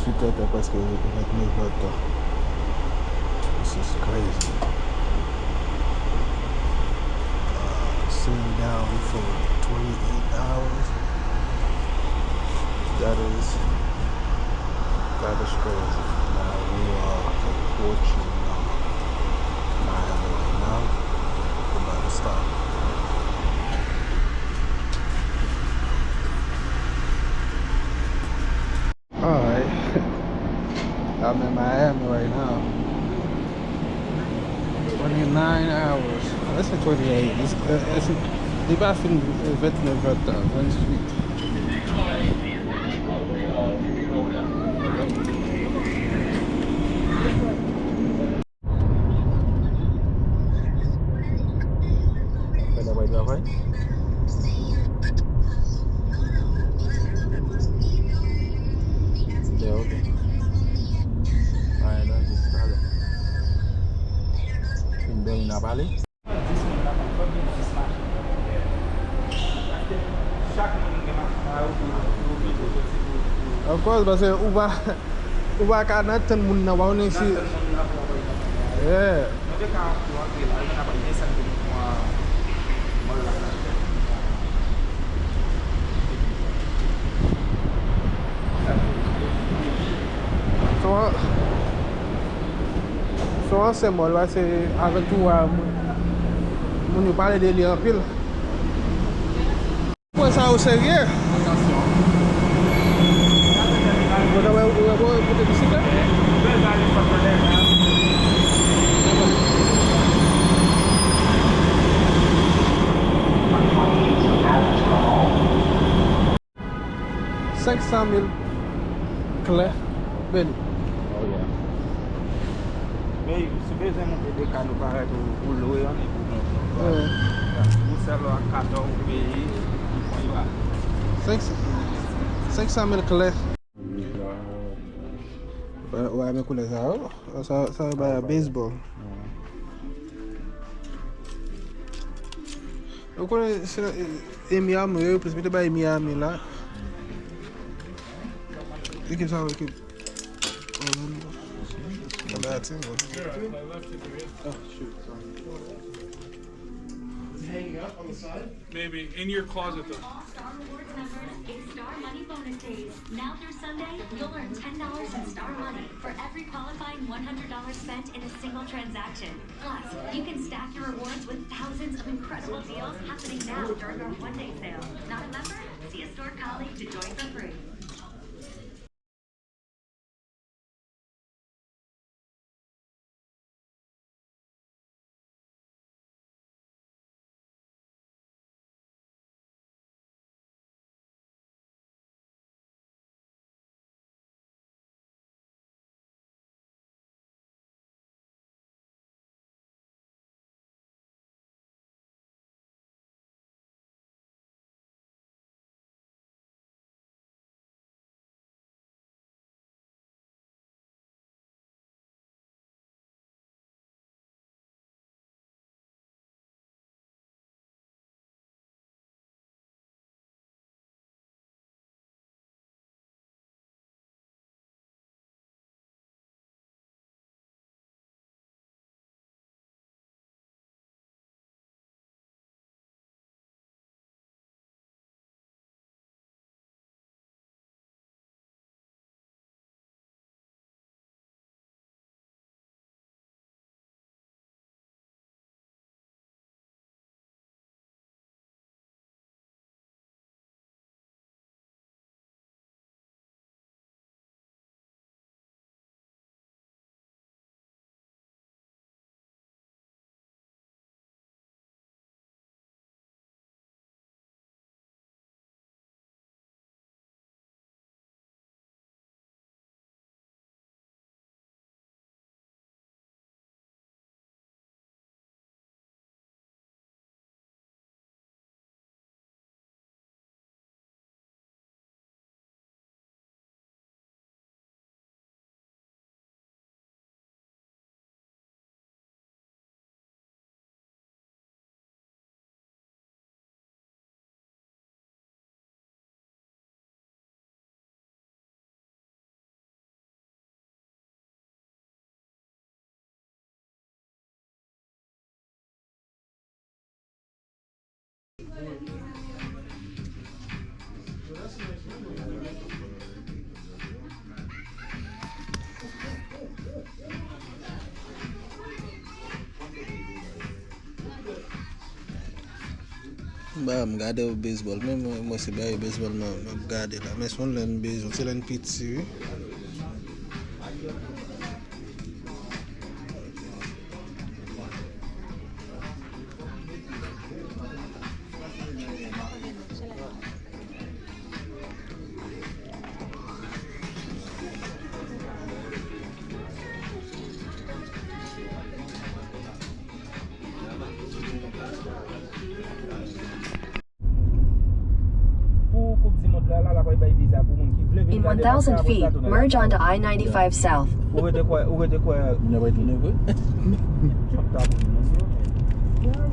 18h parce que 29h. This is crazy. Sitting down for 28 hours. That is crazy. Now we are approaching Miami right now. We're about to stop. Alright. I'm in Miami right now. 29 hours. That's a 28. Die va fin 28. Pada way ba right? Yeah, okay. Alright, that's just solid. Hindi na bali. Of course, parce que ou va ka natan mun na waw ne si. Yeah. So an symbole là c'est avec tout mon nous parler de lui en pile. Pour ça au sérieux. Vous avez bicyclette? $500,000 clés. Ben. Oh yeah. Mais se besoin de canaux pareil pour louer on est pour nous faire le carton pays on y va. 500,000 clés. Ouais, mais couleur ça va baseball. Eu conheço em Miami, eu principalmente vai em Miami lá. You can tell like a bad thing. Oh shoot, sorry. Hanging up on the side? Maybe in your closet though. Star Rewards members, it's Star Money Bonus Days. Now through Sunday, you'll earn $10 in Star Money for every qualifying $100 spent in a single transaction. Plus, you can stack your rewards with thousands of incredible deals happening now during our one-day sale. Not a member? See a store colleague to join for free. Bah, je regarde au baseball, même moi c'est bien le baseball, je regarde là, mais si on a un baseball, c'est une petite. In 1,000 feet, merge onto I-95 South.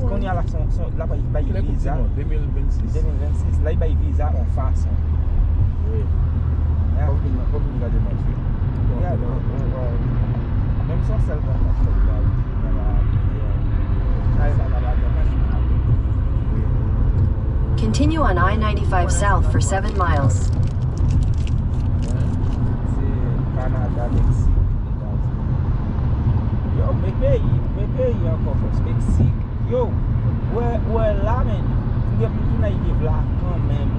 Quand il y a l'action, là, il y a visa. 2026, là, il y a visa en face. Oui. Comme il a démontré. Même sans seulement Continue on I-95 South for 7 miles. Canada, Mexique. Yo, me pays encore plus. Mexique, yo, ouais, là, mais il y a plus de naïf là, quand même.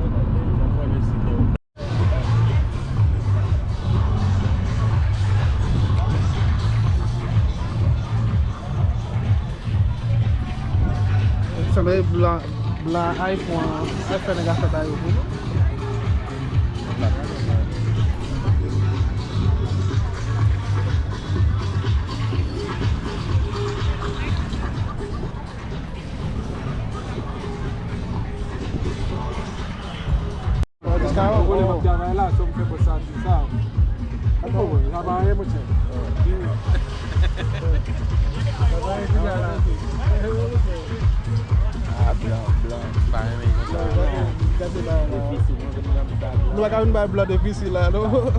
Ça va être blanc iPhone, iPhone est fait à vous. Là, ça me fait pour ça, tout ça. Attends, ça va rien, mon cher. Ah, blanc, pas Nous avons un blanc difficile là, non?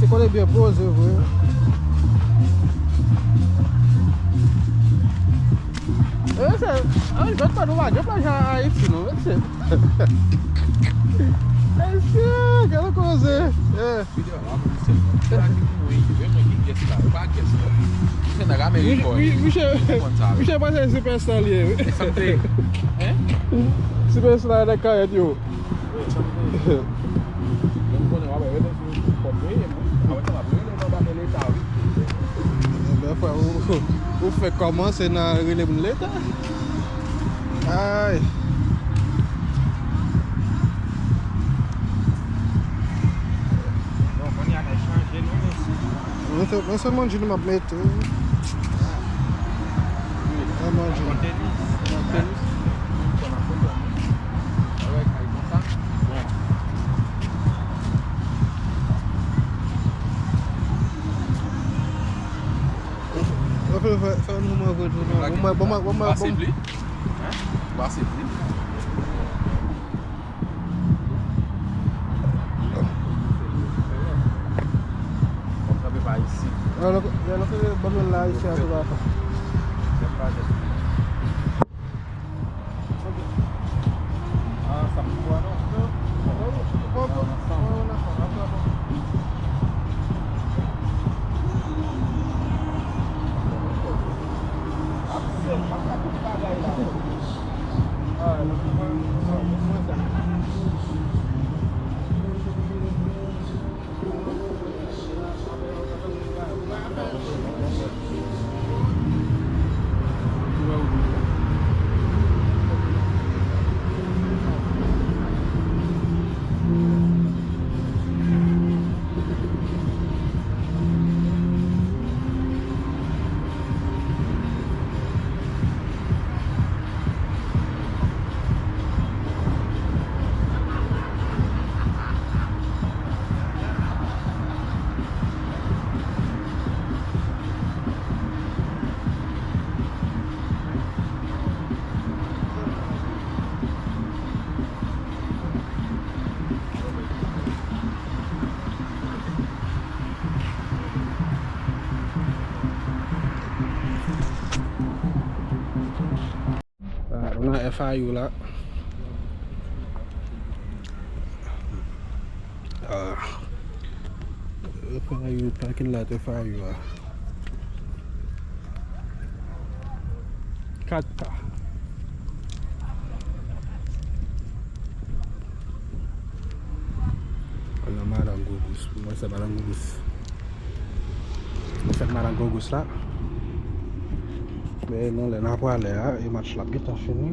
C'est bien posé, vous. Je ne vais pas nous voir, je ne vais pas aller ici, non? Est-ce que quelle cause? Michel pas c'est superstar lié. Superstar da caia yo. Vous faites comment? C'est dans l'État? Aïe. Donc, on y a échangé, nous, mais seulement je ne m'appelle tout. Fais un numéro. Alors, bonne là ici à droite. Ah, ça me voit, non? On a FIU là. FIU, parking lot FIU là. 4K. On a Madame Gogus. Moi c'est Madame Gogus. C'est Madame Gogus là. Mais non, les n'a pas l'air. Et match là, bien fini.